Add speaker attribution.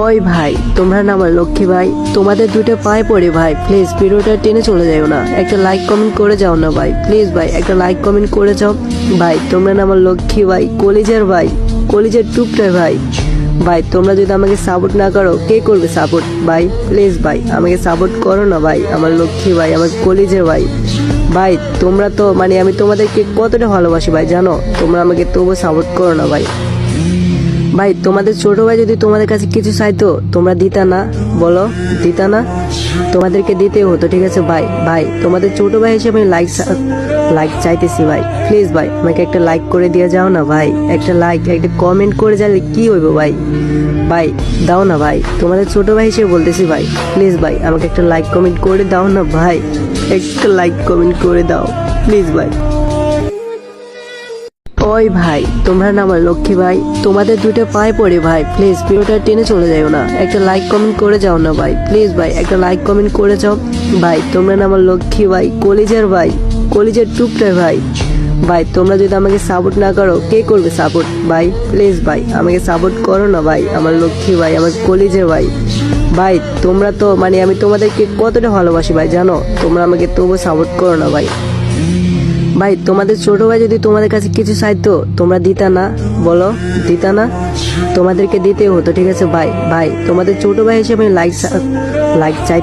Speaker 1: ওই ভাই, তোমরা না আমার লক্ষ্মী ভাই, তোমাদের দুটো পায়ে পড়ে ভাই, প্লিজ ভিডিওটা টেনে চলে যাও না, একটা লাইক কমেন্ট করে যাও না ভাই, প্লিজ ভাই একটা লাইক কমেন্ট করে যাও ভাই। তোমরা না আমার লক্ষ্মী ভাই, কলিজার ভাই, কলিজার টুকটার ভাই। ভাই তোমরা যদি আমাকে সাপোর্ট না করো কে করবে সাপোর্ট ভাই? প্লিজ ভাই আমাকে সাপোর্ট করো না ভাই, আমার লক্ষ্মী ভাই, আমার কলিজার ভাই। ভাই তোমরা তো আমি তোমাদেরকে কতটা ভালোবাসি ভাই জানো, তোমরা আমাকে তবুও সাপোর্ট করো না ভাই। ভাই তোমাদের ছোট ভাই যদি তোমাদের কাছে কিছু চাইতো তোমরা দিতা না? বলো দিতা না? তোমাদেরকে দিতে হতো, ঠিক আছে ভাই। ভাই তোমাদের ছোট ভাই হিসেবে আমি লাইক চাইতেছি ভাই, প্লিজ ভাই আমাকে একটা লাইক করে দিয়ে যাও না ভাই, একটা লাইক একটা কমেন্ট করে যালে কি হইব ভাই? ভাই দাও না ভাই, তোমাদের ছোট ভাই হিসেবে বলতেছি ভাই, প্লিজ ভাই আমাকে একটা লাইক কমেন্ট করে দাও না ভাই, একটা লাইক কমেন্ট করে দাও প্লিজ ভাই। ওই ভাই, তোমরা না আমার লক্ষ্মী ভাই, তোমাদের দুটো পায়ে পড়ে ভাই, প্লিজ ভিডিওটা টেনে চলে যাও না, একটা লাইক কমেন্ট করে যাও না ভাই, প্লিজ ভাই একটা লাইক কমেন্ট করে যাও ভাই। তোমরা না আমার লক্ষ্মী ভাই, কলিজার ভাই, কলিজার টুকটার ভাই। ভাই তোমরা যদি আমাকে সাপোর্ট না করো কে করবে সাপোর্ট ভাই? প্লিজ ভাই আমাকে সাপোর্ট করো না ভাই, আমার লক্ষ্মী ভাই, আমার কলিজার ভাই। ভাই তোমরা তো আমি তোমাদেরকে কতটা ভালোবাসি ভাই জানো, তোমরা আমাকে তবুও সাপোর্ট করো না ভাই। ভাই তোমাদের ছোট ভাই যদি তোমাদের কাছে কিছু চাইতো তোমরা দিতা না? বলো দিতা না? তোমাদেরকে দিতে হতো, ঠিক আছে ভাই। ভাই তোমাদের ছোট ভাই হিসেবে আমি লাইক চাই।